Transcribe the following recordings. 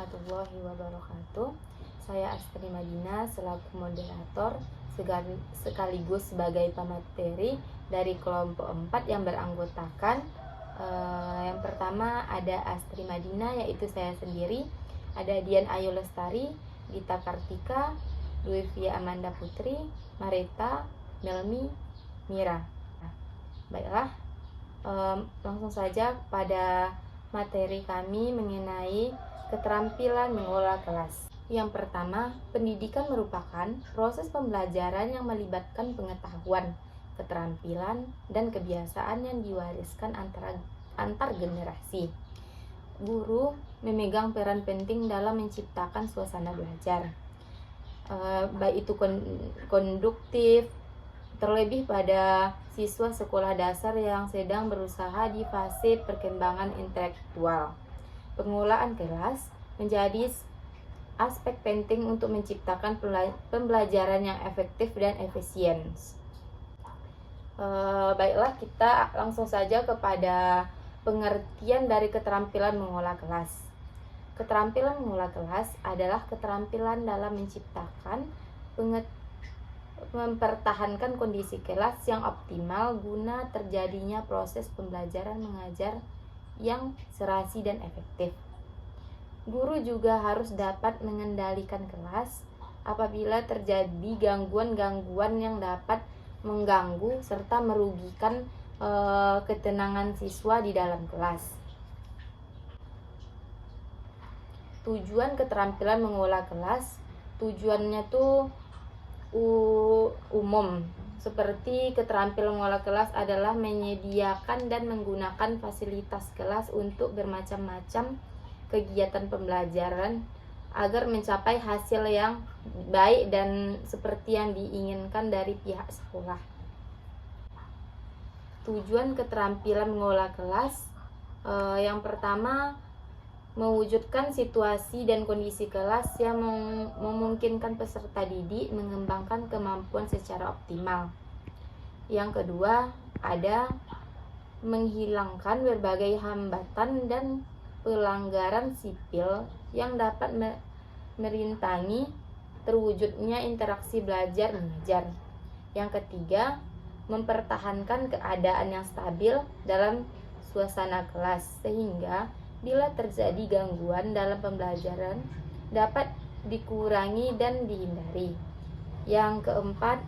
warahmatullahi wabarakatuh. Saya Astri Madina selaku moderator sekaligus sebagai pemateri dari kelompok 4 yang beranggotakan yang pertama ada Astri Madina, yaitu saya sendiri, ada Dian Ayu Lestari, Gita Kartika, Luivia Amanda Putri, Marita, Melmi, Mira. Baiklah, langsung saja pada materi kami mengenai keterampilan mengelola kelas. Yang pertama, pendidikan merupakan proses pembelajaran yang melibatkan pengetahuan, keterampilan, dan kebiasaan yang diwariskan antar generasi. Guru memegang peran penting dalam menciptakan suasana belajar, baik itu konduktif, terlebih pada siswa sekolah dasar yang sedang berusaha di fase perkembangan intelektual. Pengelolaan kelas menjadi aspek penting untuk menciptakan pembelajaran yang efektif dan efisien. Baiklah, kita langsung saja kepada pengertian dari keterampilan mengelola kelas. Keterampilan mengelola kelas adalah keterampilan dalam menciptakan, mempertahankan kondisi kelas yang optimal guna terjadinya proses pembelajaran mengajar yang serasi dan efektif. Guru juga harus dapat mengendalikan kelas apabila terjadi gangguan-gangguan yang dapat mengganggu serta merugikan ketenangan siswa di dalam kelas. Tujuan keterampilan mengelola kelas, tujuannya tuh umum, seperti keterampilan mengelola kelas adalah menyediakan dan menggunakan fasilitas kelas untuk bermacam-macam kegiatan pembelajaran agar mencapai hasil yang baik dan seperti yang diinginkan dari pihak sekolah. Tujuan keterampilan mengelola kelas, yang pertama, mewujudkan situasi dan kondisi kelas yang memungkinkan peserta didik mengembangkan kemampuan secara optimal. Yang kedua, ada menghilangkan berbagai hambatan dan pelanggaran sipil yang dapat merintangi terwujudnya interaksi belajar mengajar. Yang ketiga, mempertahankan keadaan yang stabil dalam suasana kelas sehingga bila terjadi gangguan dalam pembelajaran dapat dikurangi dan dihindari. Yang keempat,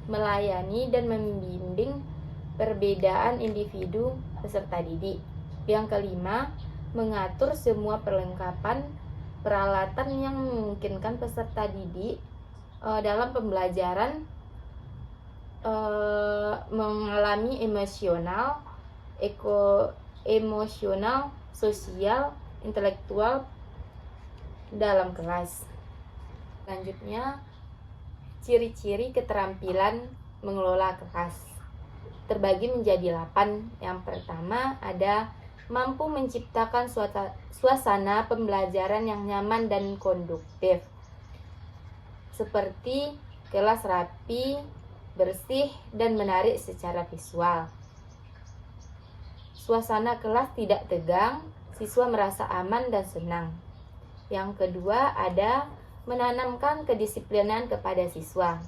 melayani dan membimbing perbedaan individu peserta didik. Yang kelima, mengatur semua perlengkapan peralatan yang memungkinkan peserta didik dalam pembelajaran mengalami emosional, sosial, intelektual dalam kelas. Selanjutnya, ciri-ciri keterampilan mengelola kelas terbagi menjadi 8. Yang pertama ada mampu menciptakan suasana pembelajaran yang nyaman dan konduktif, seperti kelas rapi, bersih, dan menarik secara visual. Suasana kelas tidak tegang, siswa merasa aman dan senang. Yang kedua ada menanamkan kedisiplinan kepada siswa,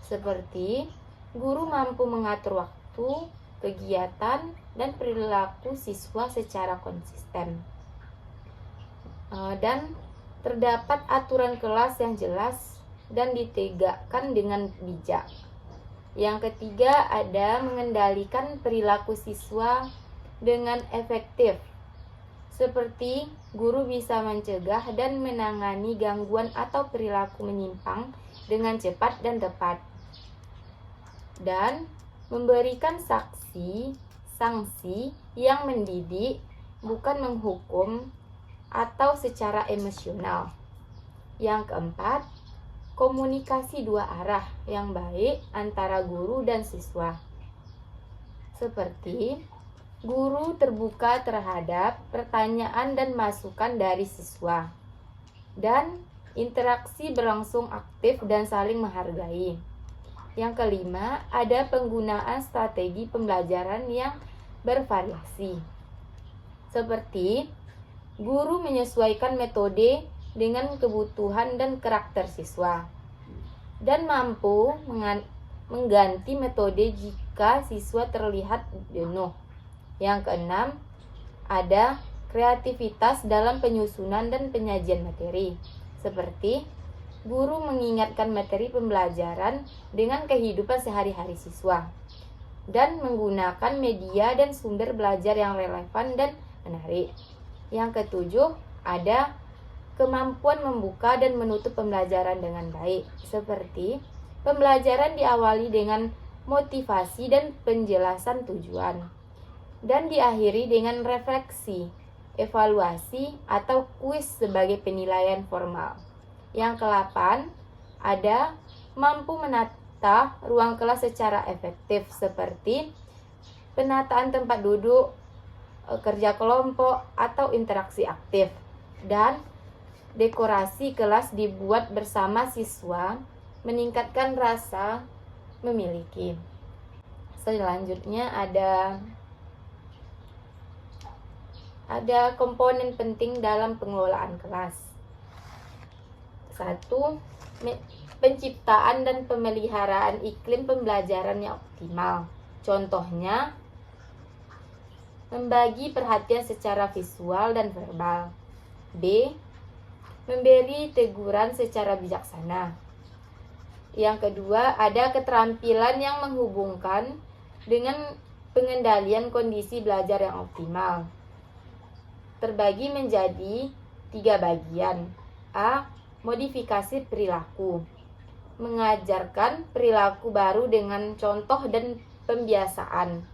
seperti guru mampu mengatur waktu, kegiatan, dan perilaku siswa secara konsisten. Dan terdapat aturan kelas yang jelas dan ditegakkan dengan bijak. Yang ketiga ada mengendalikan perilaku siswa dengan efektif, seperti guru bisa mencegah dan menangani gangguan atau perilaku menyimpang dengan cepat dan tepat, dan memberikan sanksi yang mendidik, bukan menghukum atau secara emosional. Yang keempat, komunikasi dua arah yang baik antara guru dan siswa, seperti guru terbuka terhadap pertanyaan dan masukan dari siswa, dan interaksi berlangsung aktif dan saling menghargai. Yang kelima, ada penggunaan strategi pembelajaran yang bervariasi, seperti guru menyesuaikan metode dengan kebutuhan dan karakter siswa, dan mampu mengganti metode jika siswa terlihat jenuh. Yang keenam, ada kreativitas dalam penyusunan dan penyajian materi, seperti guru mengingatkan materi pembelajaran dengan kehidupan sehari-hari siswa, dan menggunakan media dan sumber belajar yang relevan dan menarik. Yang ketujuh, ada kemampuan membuka dan menutup pembelajaran dengan baik, seperti pembelajaran diawali dengan motivasi dan penjelasan tujuan, dan diakhiri dengan refleksi, evaluasi, atau kuis sebagai penilaian formal. Yang ke-8, ada mampu menata ruang kelas secara efektif, seperti penataan tempat duduk, kerja kelompok, atau interaksi aktif, dan dekorasi kelas dibuat bersama siswa, meningkatkan rasa memiliki. Selanjutnya ada komponen penting dalam pengelolaan kelas. 1. Penciptaan dan pemeliharaan iklim pembelajaran yang optimal. Contohnya, membagi perhatian secara visual dan verbal. B. Memberi teguran secara bijaksana. Yang kedua, ada keterampilan yang menghubungkan dengan pengendalian kondisi belajar yang optimal. Terbagi menjadi 3 bagian. A. Modifikasi perilaku. Mengajarkan perilaku baru dengan contoh dan pembiasaan.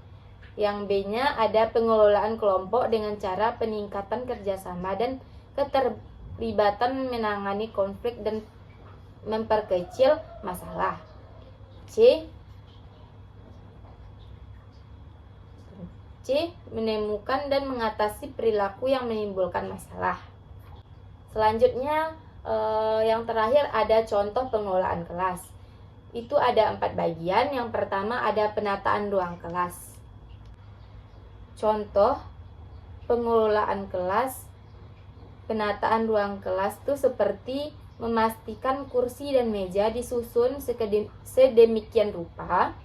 Yang B-nya ada pengelolaan kelompok dengan cara peningkatan kerjasama dan keterlibatan menangani konflik dan memperkecil masalah. C. Menemukan dan mengatasi perilaku yang menimbulkan masalah. Selanjutnya, yang terakhir ada contoh pengelolaan kelas. Itu ada 4 bagian. Yang pertama ada penataan ruang kelas. Contoh pengelolaan kelas, penataan ruang kelas itu seperti memastikan kursi dan meja disusun sedemikian rupa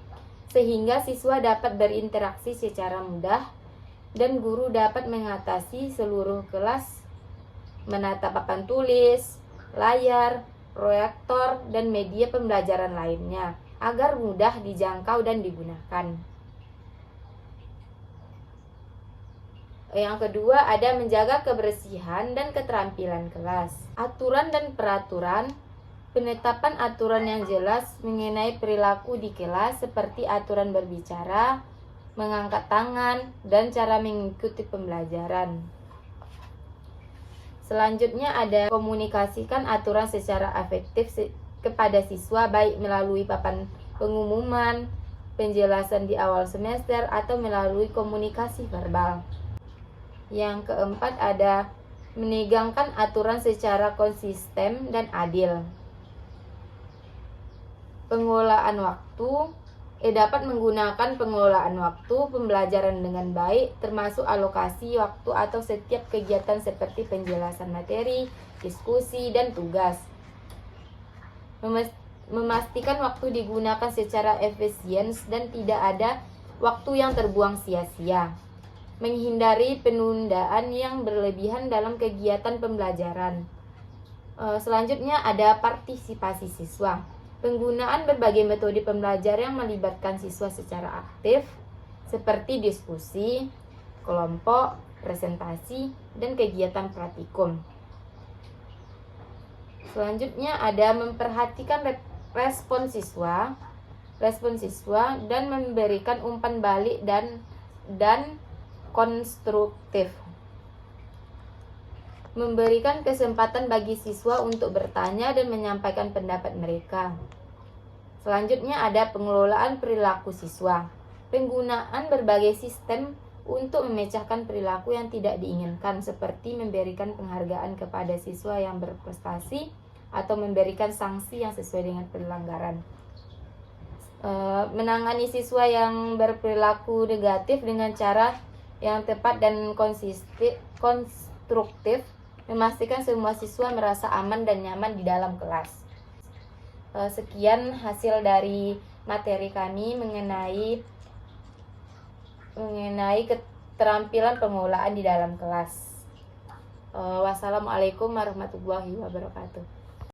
sehingga siswa dapat berinteraksi secara mudah dan guru dapat mengatasi seluruh kelas, menata papan tulis, layar, proyektor, dan media pembelajaran lainnya agar mudah dijangkau dan digunakan. Yang kedua ada menjaga kebersihan dan keterampilan kelas. Aturan dan peraturan. Penetapan aturan yang jelas mengenai perilaku di kelas seperti aturan berbicara, mengangkat tangan, dan cara mengikuti pembelajaran. Selanjutnya ada komunikasikan aturan secara efektif kepada siswa baik melalui papan pengumuman, penjelasan di awal semester, atau melalui komunikasi verbal. Yang keempat ada menegakkan aturan secara konsisten dan adil. Pengelolaan waktu. Dapat menggunakan pengelolaan waktu pembelajaran dengan baik, termasuk alokasi waktu atau setiap kegiatan seperti penjelasan materi, diskusi, dan tugas. Memastikan waktu digunakan secara efisien dan tidak ada waktu yang terbuang sia-sia. Menghindari penundaan yang berlebihan dalam kegiatan pembelajaran. Selanjutnya ada partisipasi siswa. Penggunaan berbagai metode pembelajaran yang melibatkan siswa secara aktif, seperti diskusi, kelompok, presentasi, dan kegiatan praktikum. Selanjutnya ada memperhatikan respon siswa dan memberikan umpan balik dan konstruktif. Memberikan kesempatan bagi siswa untuk bertanya dan menyampaikan pendapat mereka. Selanjutnya ada pengelolaan perilaku siswa. Penggunaan berbagai sistem untuk memecahkan perilaku yang tidak diinginkan, seperti memberikan penghargaan kepada siswa yang berprestasi atau memberikan sanksi yang sesuai dengan pelanggaran. Menangani siswa yang berperilaku negatif dengan cara yang tepat dan konstruktif. memastikan semua siswa merasa aman dan nyaman di dalam kelas. Sekian hasil dari materi kami mengenai keterampilan pengelolaan di dalam kelas. Wassalamualaikum warahmatullahi wabarakatuh.